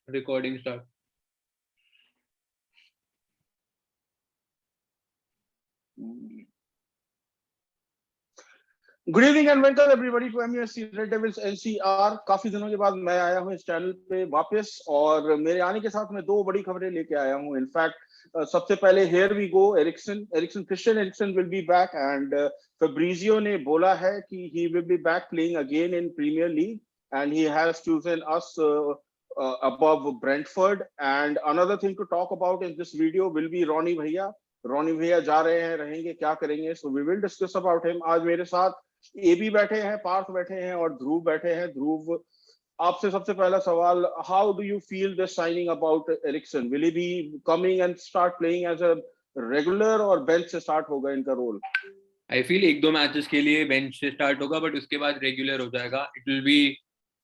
recording start. Good evening and welcome everybody to MUSC red devils NCR. काफी दिनों के बाद मैं आया हूं इस चैनल पे वापस, और मेरे आने के साथ मैं दो बड़ी खबरें लेके आया हूं। इनफैक्ट सबसे पहले here we go, Christian Eriksen will be back, and Fabrizio ने बोला है कि he will be back playing again in Premier League, and he has chosen us above Brentford. And another thing to talk about in this video will be Ronnie भैया जा रहे हैं, रहेंगे, क्या करेंगे, so we will discuss about him. आज मेरे साथ ए भी बैठे हैं, पार्थ बैठे हैं और ध्रुव बैठे हैं। ध्रुव, आपसे सबसे पहला सवाल, how do you feel the signing about Eriksen? Will he be coming and start playing as a regular, और बेंच से स्टार्ट होगा इनका रोल? आई फील एक दो मैचेस के लिए बेंच से स्टार्ट होगा, बट उसके बाद रेगुलर हो जाएगा। It will be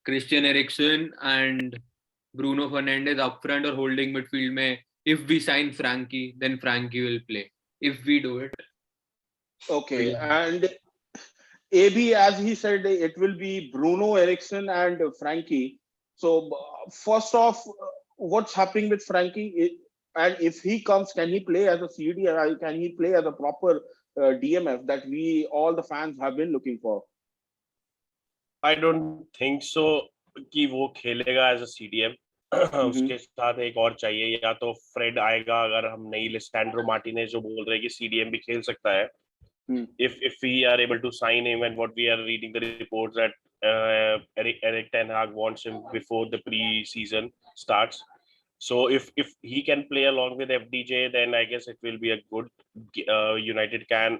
Christian Eriksen and Bruno Fernandes up front और होल्डिंग मिडफील्ड में। If we sign Frankie, then Frankie will play if we do it. Okay, and AB, as he said, it will be Bruno, Ericsson, and Frankie. So, first off, what's happening with Frankie? And if he comes, can he play as a CD, or can he play as a proper DMF that we all the fans have been looking for? I don't think so कि वो खेलेगा as a CDM. उसके साथ एक और चाहिए, या तो फ्रेड आएगा अगर हम नहीं, लिस्टैंड्रो मार्टिनेज जो बोल रहे हैं कि CDM भी खेल सकता है. If we are able to sign him, and what we are reading the reports that Erik ten Hag wants him before the pre-season starts. So if he can play along with FDJ, then I guess it will be a good United can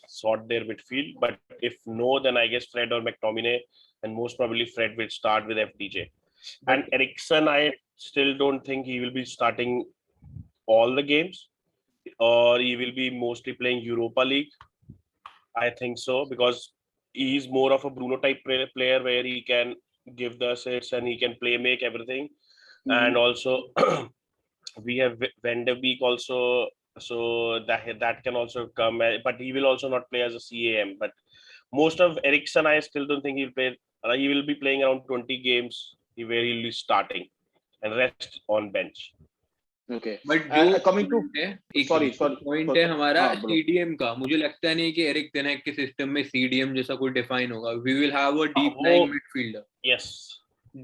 sort their midfield. But if no, then I guess Fred or McTominay, and most probably Fred will start with FDJ. And Ericsson, I still don't think he will be starting all the games, or he will be mostly playing Europa League. I think so, because he's more of a Bruno type player where he can give the assists and he can make everything. And also we have Van de Beek also, so that can also come, but he will also not play as a CAM. But most of Ericsson, I still don't think he'll play. He will be playing around 20 games where he'll be starting and rest on bench. Okay. But coming to sorry point है हमारा CDM का, मुझे लगता नहीं कि Erik ten हैग के system में CDM जैसा कोई डिफाइन होगा. We will have a deep lying midfielder. Yes.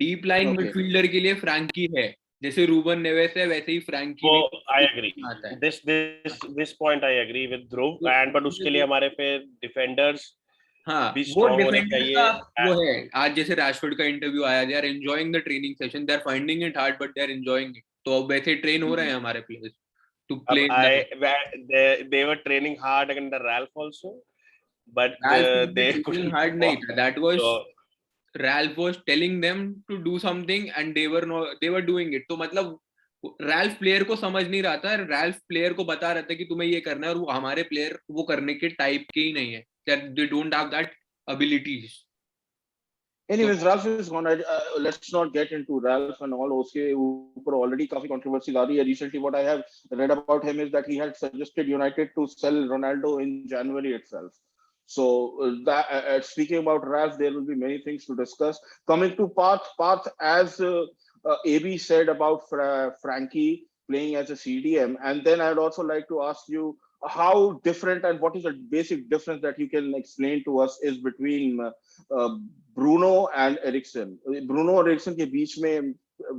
Deep lying midfielder के लिए फ्रैंकी है, जैसे रूबन नेवेस है वैसे ही फ्रैंकी भी. I agree. This point I agree with Dhruv. And but उसके लिए हमारे पे defenders, हाँ, वो डिफेंडर का वो है. आज जैसे रैशफोर्ड का इंटरव्यू आया, they are enjoying the training session, they are finding it hard but they are enjoying it. तो अब वैसे ट्रेन हो रहे हैं हमारे players to play. They were training hard under Ralph also, but they couldn't hard नहीं था. That was Ralph was telling them to do something and they were doing it. तो मतलब रैल्फ प्लेयर को समझ नहीं रहा था, रैल्फ प्लेयर को बता रहा था कि तुम्हें ये करना है, और वो हमारे प्लेयर वो करने के टाइप के ही नहीं है. They don't have that abilities. Anyways, Ralph is gone. Let's not get into Ralph and all. उसके ऊपर already काफी controversy आ रही है. Recently, what I have read about him is that he had suggested United to sell Ronaldo in January itself. So speaking about Ralph, there will be many things to discuss. Coming to Parth, as AB said about Frankie playing as a CDM, and then I'd also like to ask you how different and what is the basic difference that you can explain to us is between Bruno and Ericsson. Bruno और Ericsson के बीच में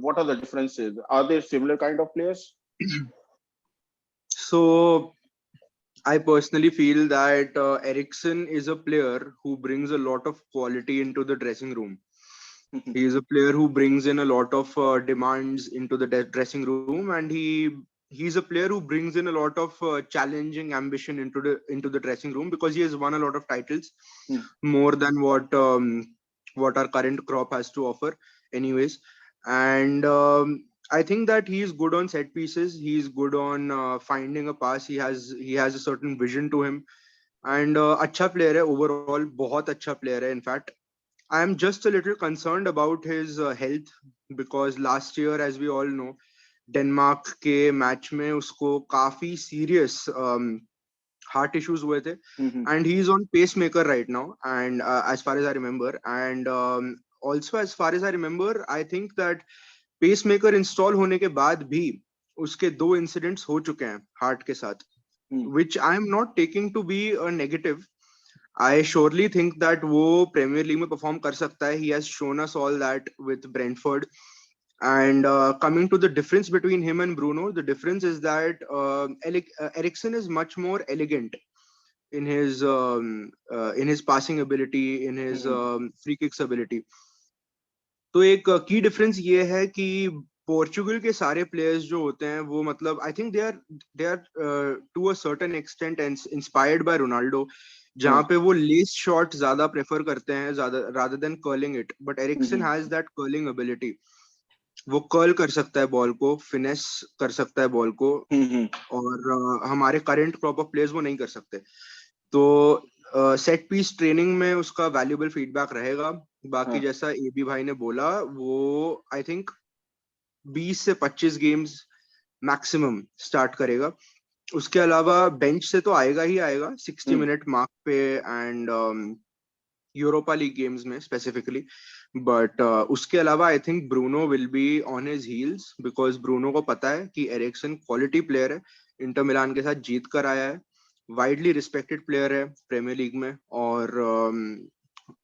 what are the differences? Are they similar kind of players? So I personally feel that Ericsson is a player who brings a lot of quality into the dressing room. He is a player who brings in a lot of demands into the dressing room, and he's a player who brings in a lot of challenging ambition into the dressing room, because he has won a lot of titles, more than what our current crop has to offer anyways. And I think that he is good on set pieces. He is good on finding a pass. He has a certain vision to him, and अच्छा player है overall, बहुत अच्छा player है. In fact, I am just a little concerned about his health, because last year, as we all know, Denmark के match में उसको काफी serious heart issues हुए थे, and he is on pacemaker right now, and as far as I remember, एंड also as far as I remember, I think that pacemaker install होने के बाद भी उसके 2 इंसिडेंट्स हो चुके हैं हार्ट के साथ, which I am not taking to be a negative. I surely think that वो प्रीमियर लीग में परफॉर्म कर सकता है. He has shown us all that with Brentford. And coming to the difference between him and Bruno, the difference is that Eriksen is much more elegant in his passing ability, in his free kicks ability. तो एक की difference ये है कि Portugal के सारे players जो होते हैं वो मतलब I think they are to a certain extent inspired by Ronaldo, जहाँ पे वो लेस शॉट ज्यादा प्रेफर करते हैं ज्यादा rather than curling it. But Eriksen has that curling ability. वो कर्ल कर सकता है बॉल को, फिनेस कर सकता है बॉल को, और हमारे करंट क्रॉप ऑफ प्लेयर्स वो नहीं कर सकते. तो सेट पीस ट्रेनिंग में उसका वैल्यूएबल फीडबैक रहेगा. बाकी जैसा एबी भाई ने बोला, वो आई थिंक 20 से 25 गेम्स मैक्सिमम स्टार्ट करेगा. उसके अलावा बेंच से तो आएगा ही आएगा 60 मिनट मार्क पे एंड यूरोपा लीग गेम्स में स्पेसिफिकली. बट उसके अलावा आई think Bruno will be on his heels, because Bruno को पता है कि एरिक्सन क्वालिटी प्लेयर है, इंटर मिलान के साथ जीत कर आया है, वाइडली रिस्पेक्टेड प्लेयर है प्रीमियर लीग में, और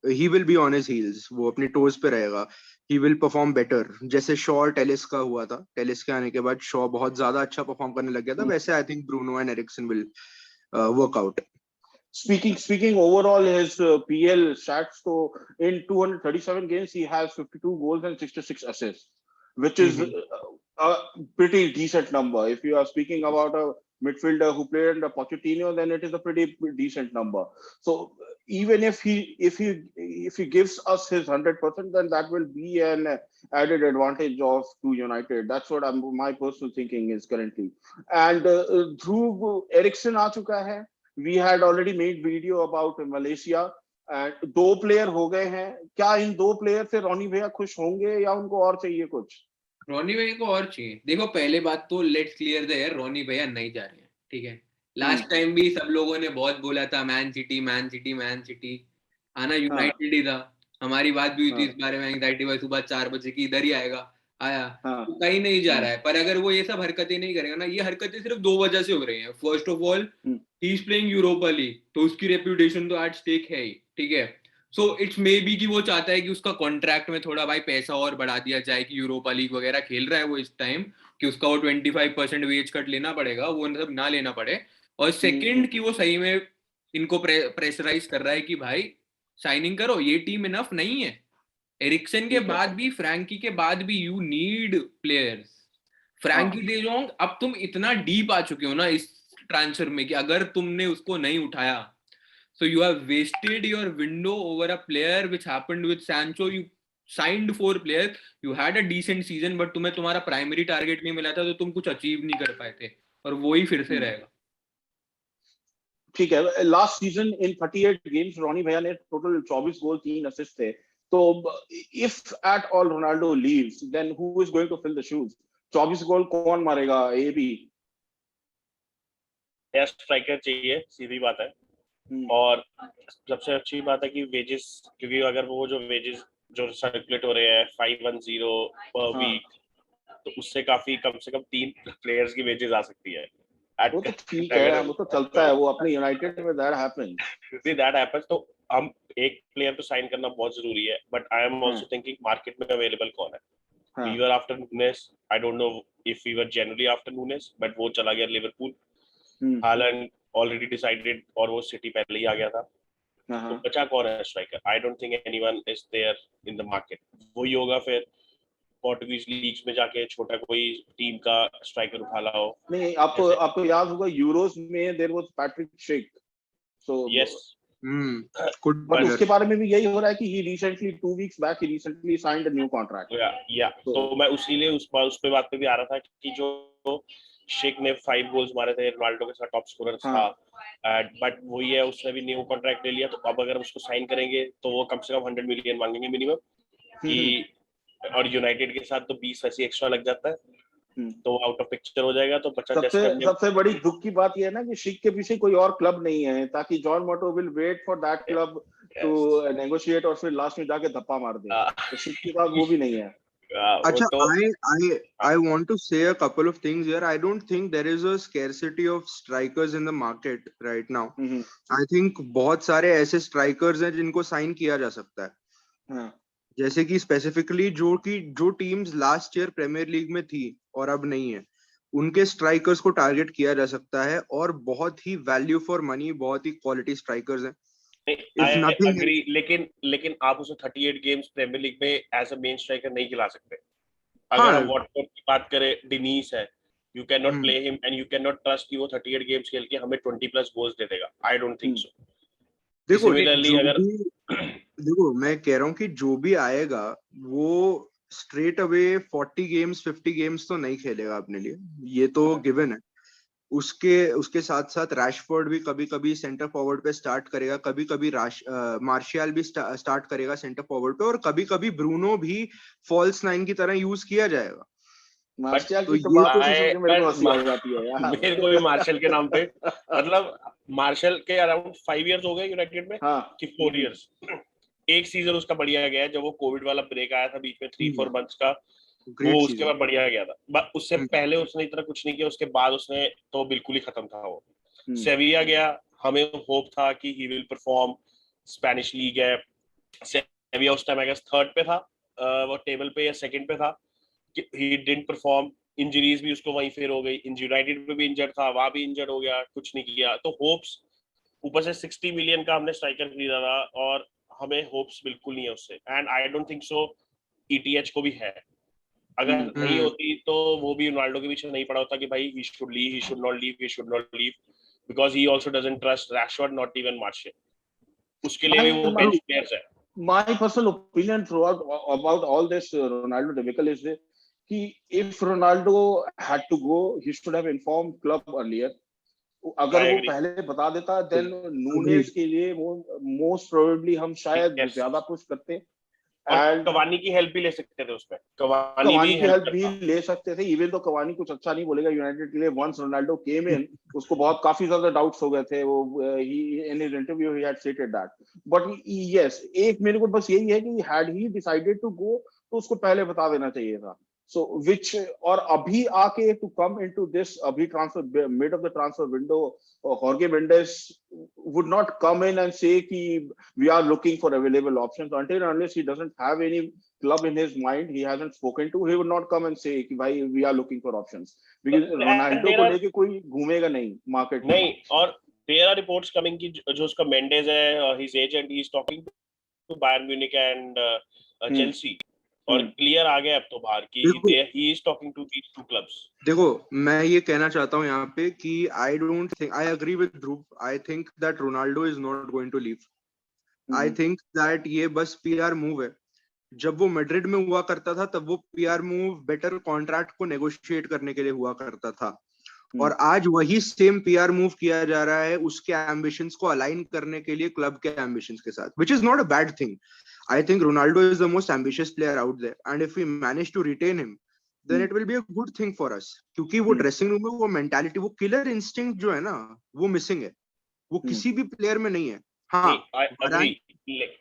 he will be on his heels. वो अपने टोज पे रहेगा. he will perform better. जैसे शॉ टेलिस का हुआ था, टेलिस के आने के बाद शॉ बहुत ज्यादा अच्छा परफॉर्म करने लग गया था, वैसे I think Bruno and Eriksen will work out. Speaking overall his PL stats, so in 237 games he has 52 goals and 66 assists, which is a pretty decent number. If you are speaking about a midfielder who played under Pochettino, then it is a pretty decent number. So even if he gives us his 100%, then that will be an added advantage to United. That's what my personal thinking is currently. And through Eriksen आ चुका है. We had already made video about Malaysia. And 2 player हो गए हैं. क्या इन 2 player से रोनी भैया खुश होंगे या उनको और चाहिए कुछ? रोनी भैया को और चाहिए. देखो, पहले बात तो लेट्स क्लियर द एयर, रोनी भैया नहीं जा रहे हैं, ठीक है. लास्ट टाइम भी सब लोगों ने बहुत बोला था मैन सिटी आना यूनाइटेड ही था. हमारी बात भी हुई थी इस बारे में, एंग्जाइटी भाई सुबह 4 बजे की इधर ही आएगा, आया तो कहीं नहीं जा रहा है. पर अगर वो ये सब हरकतें नहीं करेगा ना, ये हरकतें सिर्फ 2 वजह से हो रही हैं. First of all he is playing Europa league, तो उसकी रेप्यूटेशन तो एट स्टेक है ही, ठीक है. सो इट्स मे बी कि वो चाहता है कि उसका कॉन्ट्रैक्ट में थोड़ा भाई पैसा और बढ़ा दिया जाए, कि यूरोपा लीग वगैरह खेल रहा है वो इस टाइम, कि उसका वो 25% वेज कट लेना पड़ेगा, वो सब ना लेना पड़े. और सेकंड कि वो सही में इनको प्रेशराइज कर रहा है कि भाई साइनिंग करो, ये टीम इनफ नहीं है. एरिक्सन के बाद भी, फ्रैंकी के बाद भी, you need players. Frankie de Jong, अब तुम इतना डीप आ चुके हो ना इस ट्रांसफर में कि अगर तुमने उसको नहीं उठाया, so you have wasted your window over a player, which happened with Sancho. You signed 4 players, you had a decent season, but तुम्हें तुम्हारा प्राइमरी टारगेट नहीं मिला था, तो तुम कुछ अचीव नहीं कर पाए थे, और वो ही फिर से रहेगा. ठीक है. Last season in 38 games Ronnie भैया ने टोटल 24 गोल 3 असिस्ट थे. तो if at all Ronaldo leaves, then who is going to fill the shoes? 24 goal कौन मारेगा? एबी स्ट्राइकर चाहिए, सीधी बात है. और सबसे अच्छी बात है कि वेजेस, क्योंकि अगर वो जो वेजेस जो सर्कुलेट हो रहे हैं 510 पर वीक, तो उससे काफी कम से कम 3 प्लेयर्स की वेजेस आ सकती है. वो तो ठीक है, वो तो चलता है, वो अपने यूनाइटेड में दैट हैपेंस. तो हम एक प्लेयर तो साइन करना बहुत जरूरी है, but I am also thinking market में अवेलेबल कौन है. We were after Nunes, I don't know if we were generally after Nunes, but वो चला गया लिवरपूल. हालैंड ऑलरेडी डिसाइडेड, और वो सिटी पहले ही आ गया था. तो बचा कौन है striker? I don't think anyone is there in the market. वही होगा फिर पोर्टुगीज लीग्स में जाके छोटा कोई टीम का स्ट्राइकर उठा लाओ. नहीं, आपको याद होगा यूरोस में there was Patrick Schick. So yes, but उसके बारे में भी यही हो रहा है कि he recently 2 weeks back he recently signed a new contract. या तो मैं उसीलिए उस पे बात पे भी आ रहा था कि जो शेक ने 5 गोल्स मारे थे, रोनाल्डो के साथ टॉप स्कोरर था, बट वही है, उसने भी न्यू कॉन्ट्रैक्ट ले लिया. तो अब अगर उसको साइन करेंगे तो वो कम से कम 100 मिलियन मांगेंगे मिनिमम कि, और यूनाइटेड के साथ तो 20 वैसे एक्स्ट्रा लग जाता है, तो आउट ऑफ पिक्चर हो जाएगा. तो बच्चा सबसे बड़ी दुख की बात ये है ना कि शेक के पीछे कोई और क्लब नहीं है, ताकि जॉन मोटो will wait for that club to negotiate, और फिर लास्ट में जाके धप्पा मार दे. तो शेक के पास वो भी नहीं है. Acha, तो I want to say a couple of things here. I don't think there is a scarcity of strikers in the market right now. I think बहुत सारे ऐसे strikers हैं जिनको sign किया जा सकता है. जैसे कि स्पेसिफिकली जो teams last year Premier League में थी और अब नहीं है, उनके स्ट्राइकर्स को टारगेट किया जा सकता है और बहुत ही वैल्यू फॉर मनी, बहुत ही क्वालिटी स्ट्राइकर्स हैं. I agree, लेकिन आप उसे 38 गेम्स प्रीमियर लीग में एज अ मेन स्ट्राइकर नहीं खिला सकते. अगर हम वॉटफोर्ड की बात करें, डिनीस है, you can not play him and you can not trust कि वो 38 गेम्स खेल के हमें 20+ गोल्स दे देगा. आई डोंट थिंक सो. देखो मैं कह रहा हूँ कि जो भी आएगा वो स्ट्रेट अवे 40 गेम्स 50 गेम्स तो नहीं खेलेगा अपने लिए, ये तो गिवन है. उसके साथ साथ रैशफोर्ड भी कभी कभी सेंटर फॉरवर्ड पे स्टार्ट करेगा, कभी कभी मार्शियल भी स्टार्ट करेगा सेंटर फॉरवर्ड पे, और कभी कभी ब्रूनो भी फॉल्स नाइन की तरह यूज किया जाएगा. मार्शियल की तो बात तो मेरे को हंसी आ जाती है यार. मेरे को भी मार्शियल के नाम पे, मतलब मार्शियल के अराउंड 5 इयर्स हो गए यूनाइटेड में कि 4 इयर्स. एक सीजन उसका बढ़िया गया है जब वो कोविड वाला ब्रेक आया था बीच में 3-4 मंथ्स का, वो उसके बाद बढ़िया गया था. उससे पहले उसने इतना कुछ नहीं किया, उसके बाद उसने तो बिल्कुल ही खत्म था वो. सेविया गया, हमें होप था कि he will perform. Spanish league है, सेविया उस टाइम आई गेस 3rd पे था वो टेबल पे या 2nd पे था. He didn't perform. इंजरीज भी उसको वहीं फिर हो गई. यूनाइटेड में भी इंजर्ड था, वहां भी इंजर्ड हो गया, कुछ नहीं किया. तो होप्स, ऊपर से 60 मिलियन का हमने स्ट्राइकर खरीदा था और हमें होप्स बिल्कुल नहीं है उससे. And I don't think so ETH को भी है. अगर नहीं होती तो वो भी रोनाल्डो के पीछे नहीं पड़ा होता कि भाई he should leave, he should not leave because he also doesn't trust Rashford, not even Martial. उसके लिए भी वो bench players है. My personal opinion throughout about all this Ronaldo debacle is कि if Ronaldo had to go, he should have informed club earlier. अगर वो पहले बता देता then नूनेज के लिए वो most probably हम शायद ज्यादा पुश करते. और कवानी की हेल्प भी ले सकते थे उसमें. कवानी की हेल्प भी ले सकते थे. इवन तो कवानी कुछ अच्छा नहीं बोलेगा यूनाइटेड के लिए. वंस रोनाल्डो केम इन, उसको बहुत काफी ज्यादा डाउट्स हो गए थे. वो in his interview he had stated that. But yes, एक मेरे को बस यही है कि had he decided to go तो उसको पहले बता देना चाहिए था. So which और अभी आके to come into this अभी transfer mid of the transfer window, Jorge Mendes would not come in and say कि we are looking for available options until unless he doesn't have any club in his mind, he hasn't spoken to, he would not come and say कि भाई we are looking for options because Ronaldo को लेके कोई घूमेगा नहीं market में. नहीं, और there are reports coming कि जो उसका Mendes है, his agent, he is talking to Bayern Munich and Chelsea. और क्लियर आ गया अब तो बाहर कि he is talking to these 2 clubs. देखो मैं ये कहना चाहता हूँ यहाँ पे कि I don't think, I agree with Dhruv, I think that Ronaldo is not going to leave. I think that ये बस PR मूव है. जब वो मैड्रिड में हुआ करता था तब वो PR मूव बेटर कॉन्ट्रैक्ट को नेगोशिएट करने के लिए हुआ करता था, और आज वही सेम PR मूव किया जा रहा है उसके एम्बिशंस को अलाइन करने के लिए क्लब के एम्बिशंस के साथ, which is not a bad thing. I think Ronaldo is the most ambitious player out there, and if we manage to retain him, then it will be a good thing for us. क्योंकि वो dressing room में वो mentality, वो killer instinct जो है ना, वो missing है. वो किसी भी प्लेयर में नहीं है. हाँ,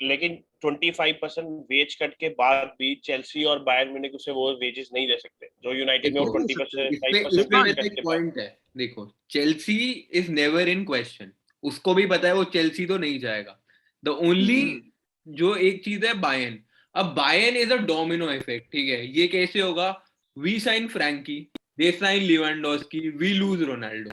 लेकिन 25% वेज कट के बाद भी चेल्सी और बायर्न म्यूनिख उसे वो वेजेस नहीं दे सकते जो यूनाइटेड में वो 20% पॉइंट है. देखो Chelsea is never in question. उसको भी पता है वो चेल्सी तो नहीं जाएगा. द ओनली जो एक चीज है बायर्न. अब Bayern is a domino effect. ठीक है, ये कैसे होगा? We sign Frenkie, they sign Lewandowski, we lose Ronaldo.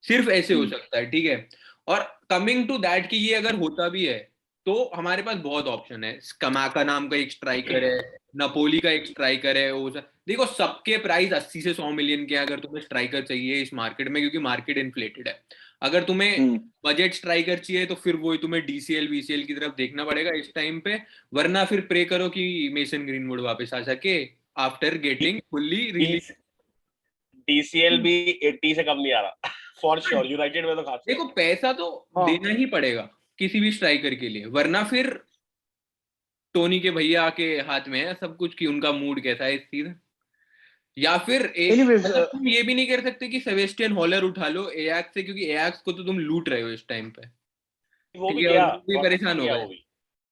सिर्फ ऐसे हो सकता है. ठीक है, और कमिंग टू दैट कि ये अगर होता भी है तो हमारे पास बहुत ऑप्शन है. स्कमाका नाम का एक स्ट्राइकर है, नपोली का एक स्ट्राइकर है. वो देखो सबके प्राइस 80 से 100 मिलियन के. अगर तुम्हें स्ट्राइकर चाहिए इस मार्केट में, क्योंकि मार्केट इन्फ्लेटेड है. अगर तुम्हें बजट स्ट्राइकर चाहिए तो फिर वो तुम्हें DCL VCL की तरफ देखना पड़ेगा इस टाइम पे, वरना फिर प्रे करो कि मेसन ग्रीनवुड वापस आ सके after getting fully release. DCL भी 80 से कम नहीं आ रहा फॉर श्योर. यूनाइटेड में तो खास देखो पैसा तो देना ही पड़ेगा किसी भी स्ट्राइकर के लिए, वरना फिर टोनी के भैया के हाथ में है सब कुछ कि उनका मूड कैसा है इस सीजन. या फिर तुम ये भी नहीं कर सकते कि सेबेस्टियन हॉलर उठा लो एयाक्स से, क्योंकि एयाक्स को तो तुम लूट रहे हो इस टाइम पे. वो भी गया, परेशान हो गए.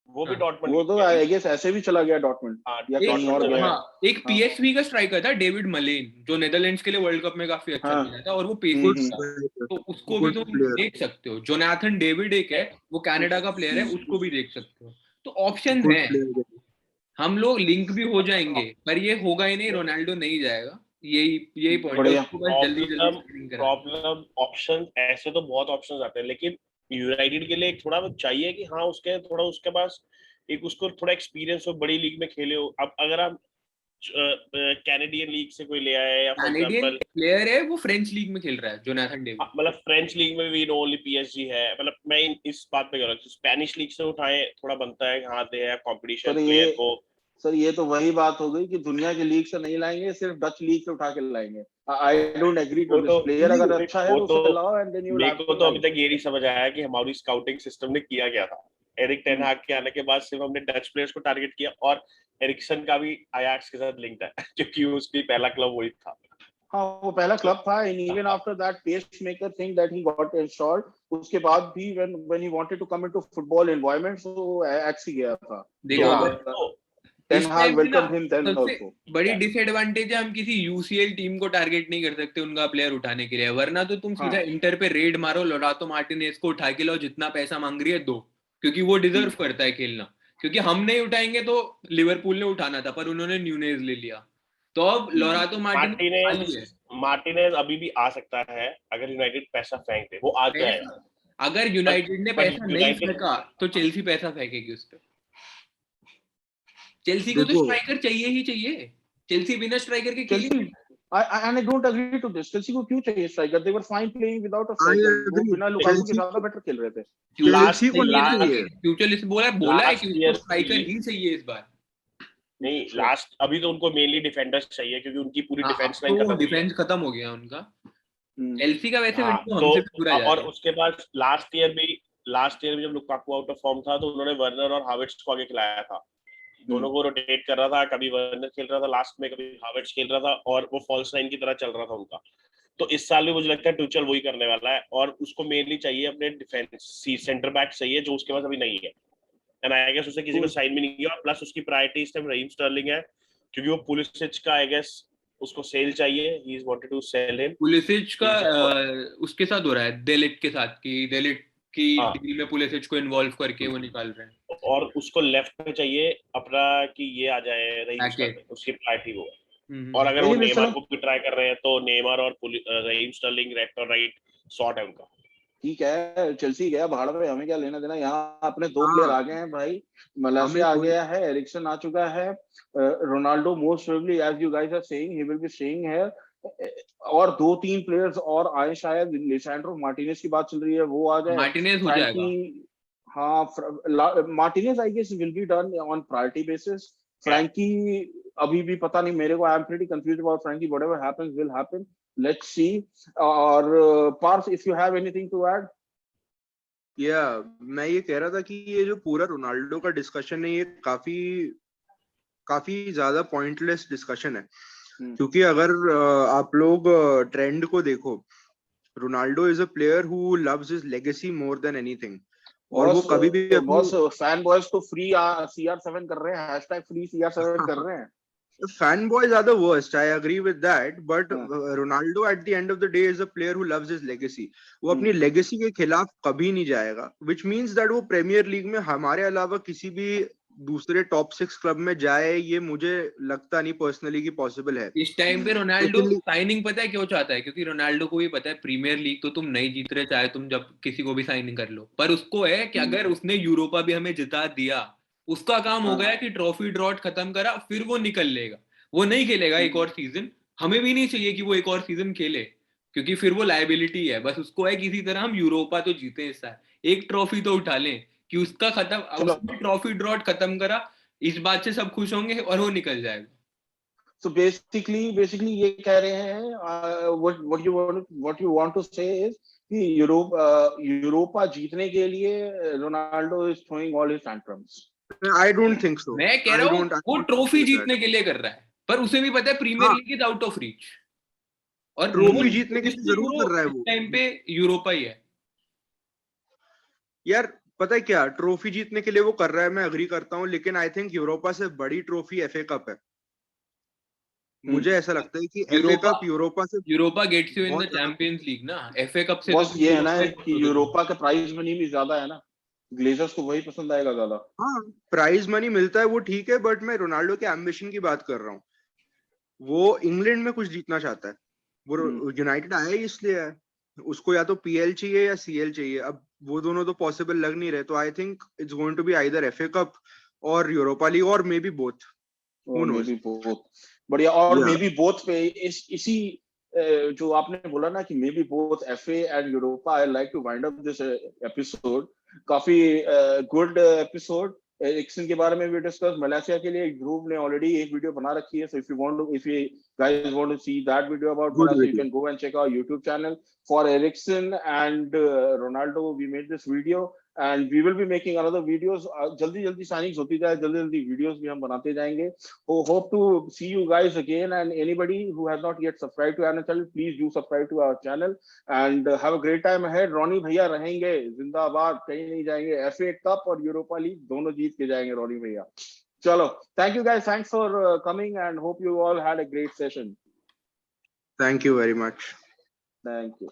वो भी हाँ। डॉर्टमंड वो तो आई गेस ऐसे भी चला गया डॉर्टमंड या कहीं और गया। एक पीएसवी का स्ट्राइकर था डेविड मलेन, जो नेदरलैंड्स के लिए वर्ल्ड कप में काफी अच्छा खेला था, और वो पेसर्स था, तो उसको भी तुम देख सकते हो। जोनाथन डेविड एक है, वो कनाडा का प्लेयर है, उसको भी देख सकते हो। तो ऑप्शन है, हम लोग लिंक भी हो जाएंगे, पर ये होगा ही नहीं, रोनाल्डो नहीं जाएगा। यही पॉइंट है, उसको बस जल्दी जल्दी प्रॉब्लम ऑप्शन ऐसे तो बहुत ऑप्शंस आते हैं, लेकिन यूनाइटेड के लिए एक थोड़ा चाहिए कि हाँ उसके थोड़ा उसके पास एक उसको थोड़ा एक्सपीरियंस हो, बड़ी लीग में खेले हो। अब अगर आप कैनेडियन लीग से कोई ले आया, या फॉर एग्जांपल प्लेयर है वो फ्रेंच लीग में खेल रहा है जोनाथन डेविड, मतलब फ्रेंच लीग में भी नो ओनली पीएसजी है, मतलब मैं इस बात पे कह रहा हूँ स्पेनिश लीग से उठाए, थोड़ा बनता है हाँ दे है कंपटीशन प्लेयर को। सर ये तो वही बात हो गई कि दुनिया की लीग से नहीं लाएंगे, सिर्फ डच लीग से उठा के लाएंगे। I don't agree to this. Player अगर अच्छा है तो उसे लाओ एंड देन यू मेरे को तो अभी तक ये नहीं समझ आया कि हमारी स्काउटिंग सिस्टम ने किया क्या था। एरिक टेन हाग के आने के बाद सिर्फ हमने डच प्लेयर्स को टारगेट किया, और एरिक्सन का भी अयाक्स के साथ लिंक्ड है क्योंकि उसकी पहला क्लब वही था। हाँ वो पहला क्लब था, and even after that pacemaker thing that he got installed, उसके बाद भी when he wanted to come into football environment so Ajax ही गया था। Ten Hag welcome him then also. बड़ी डिसएडवांटेज है, हम किसी यूसीएल टीम को टारगेट नहीं कर सकते उनका प्लेयर उठाने के लिए, वरना तो तुम सीधा इंटर पे रेड मारो, लोरातो मार्टिनेज को उठा के लो, जितना पैसा मांग रही है दो, क्योंकि वो डिजर्व करता है खेलना। क्योंकि हम नहीं उठाएंगे तो लिवरपूल ने उठाना था, पर उन्होंने न्यूनेज ले लिया, तो अब लोरातो मार्टिनेज अभी भी आ सकता है अगर यूनाइटेड पैसा फेंक दे, वो आ जाएगा। अगर यूनाइटेड ने पैसा नहीं फेंका तो चेल्सी पैसा फेंकेगी उस पर। चेल्सी को तो स्ट्राइकर चाहिए ही चाहिए, चेल्सी बिना स्ट्राइकर के खेली। I don't agree to this. Chelsea को क्यों चाहिए striker? They were fine playing without a striker. वो बिना लुकाकू के ज्यादा बेटर खेल रहे थे। चेल्सी को नहीं चाहिए, फ्यूचरलिस्ट बोला है कि उसको स्ट्राइकर ही चाहिए इस बार। नहीं, लास्ट अभी तो उनको मेनली डिफेंडर्स चाहिए, क्योंकि उनकी पूरी डिफेंस लाइन डिफेंस खत्म हो गया उनका। चेल्सी का वैसे हमसे भी बुरा जा रहा है। और उसके बाद लास्ट ईयर भी जब लुकाकू आउट ऑफ फॉर्म था तो उन्होंने वर्नर और हावर्ट्ज को आगे खिलाया था, दोनों को रोटेट कर रहा था, कभी वर्नर खेल रहा था लास्ट में, कभी हावर्ट्ज खेल रहा था, और वो फॉल्स नाइन की तरह चल रहा था उनका। तो इस साल भी मुझे लगता है ट्यूचल वही करने वाला है, और उसको मेनली चाहिए अपने डिफेंस सेंटर बैक चाहिए, जो उसके पास अभी नहीं है, एंड आई गेस उसे किसी को साइन भी नहीं किया। प्लस उसकी प्रायोरिटी इस टाइम रहीम स्टर्लिंग है, क्योंकि वो पुलिसिच का आई गेस उसको सेल चाहिए, he is wanted to sell him. Pulisic का उसके साथ हो रहा है, डेलिट के साथ, कि डेलिट की डील में पुलिसिच को इन्वॉल्व करके वो निकाल रहे हैं, और उसको लेफ्ट में चाहिए अपना कि ये आ जाए रहीम स्टर्लिंग, उसकी प्रायोरिटी वो है। और अगर वो नेमार को भी ट्राई कर रहे हैं तो नेमार और रहीम स्टर्लिंग लेफ्ट और राइट शॉट है उनका। ठीक है, चेल्सी गया भाड़ में, हमें क्या लेना देना। यहाँ अपने दो प्लेयर आ गए हैं भाई, मलासिया आ गया है, एरिक्सन आ चुका है, Ronaldo most probably as you guys are saying he will be staying here, और दो तीन प्लेयर्स और आए शायद। लिसैंड्रो मार्टिनेज की बात चल रही है, वो आ जाए, मार्टिनेज हो जाएगा। हाँ Martinez I guess will be done on priority basis. Frankie अभी भी पता नहीं मेरे को, I am pretty confused about Frankie, whatever happens will happen, let's see. और Parth, if you have anything to add? मैं ये कह रहा था कि ये जो पूरा रोनाल्डो का डिस्कशन है, ये काफी ज्यादा पॉइंटलेस डिस्कशन है, क्योंकि अगर आप लोग ट्रेंड को देखो, Ronaldo is a player who loves his legacy more than anything, और वो कभी भी बॉस फैन बॉयज तो फ्री CR7 कर रहे हैं, #free CR7 कर रहे हैं। Fanboys are the worst. I agree with that. But Ronaldo at the end of the day is a player who loves his legacy. वो अपनी legacy के खिलाफ कभी नहीं जाएगा, which means that वो प्रीमियर लीग में हमारे अलावा किसी भी दूसरे टॉप 6 क्लब में जाए, ये मुझे लगता नहीं पर्सनली कि पॉसिबल है। इस टाइम पे रोनाल्डो साइनिंग पता है क्यों चाहता है? क्योंकि रोनाल्डो को भी पता है प्रीमियर लीग तो तुम नहीं जीत रहे, चाहे तुम जब किसी को भी साइनिंग कर लो, पर उसको है कि अगर उसने यूरोपा भी हमें जिता दिया, उसका काम हो गया कि ट्रॉफी ड्रॉट खत्म करा, फिर वो निकल लेगा, वो नहीं खेलेगा एक और सीजन। हमें भी नहीं चाहिए कि वो एक और सीजन खेले, क्योंकि फिर वो लायबिलिटी है। बस उसको है किसी तरह हम यूरोपा तो जीते इस साल, एक ट्रॉफी तो उठा लें, कि उसका खत्म, उसने ट्रॉफी ड्रॉट खत्म करा, इस बात से सब खुश होंगे और वो निकल जाएगा। So basically ये कह रहे हैं, what you want to say is कि यूरोपा जीतने के लिए Ronaldo is throwing all his tantrums. I don't think so. मैं कह रहा हूँ वो ट्रॉफी जीतने के लिए कर रहा है, पर उसे भी पता है Premier League is out of reach, और ट्रॉफी जीतने के लिए जरूर कर रहा है वो। टाइम पे यूरोपा ही है यार। पता है क्या, ट्रॉफी जीतने के लिए वो कर रहा है, मैं अग्री करता हूँ, लेकिन आई थिंक यूरोपा से बड़ी ट्रॉफी एफए कप है। मुझे ऐसा लगता है कि एफए यूरोपा कप यूरोपा से Europa gets you in the बहुत ज्यादा। चैंपियंस लीग ना, एफए कप से बस तो ये है ना यूरोपा कि यूरोपा का प्राइज मनी भी ज्यादा है ना, ग्लेजर्स को वही पसंद आएगा ज्यादा। हाँ, प्राइज मनी मिलता है वो ठीक है, बट मैं रोनाल्डो के एम्बिशन की बात कर रहा हूँ। वो इंग्लैंड में कुछ जीतना चाहता है, वो यूनाइटेड आया ही इसलिए है। उसको या तो पीएल चाहिए या सीएल चाहिए, अब वो दोनों तो पॉसिबल लग नहीं रहे, तो I think it's going to be either FA cup और यूरोपा लीग, और मे बी बोथ, हु और मे नोज। बी बोथ, बढ़िया। और या मे बी बोथ पे इसी जो आपने बोला ना कि maybe both FA and Europa, I like to wind up this episode. काफी गुड एपिसोड। एरिक्सन के बारे में भी डिस्कस, मलेशिया के लिए ध्रुव ने ऑलरेडी एक वीडियो बना रखी है, so if you guys want to see that video about good Malaysia, you video. can go and check our YouTube channel. For Eriksen and Ronaldo, we made this video and we will be making another videos. जल्दी जल्दी signings होती जाए, जल्दी जल्दी videos भी हम बनाते जाएंगे. Hope to see you guys again, and anybody who has not yet subscribed to our channel, please do subscribe to our channel and have a great time ahead. रोनी भैया रहेंगे जिंदाबाद, कहीं नहीं जाएंगे, एफए कप और यूरोपा लीग दोनों जीत के जाएंगे रोनी भैया. चलो, thank you guys, thanks for coming and hope you all had a great session. Thank you very much. Thank you.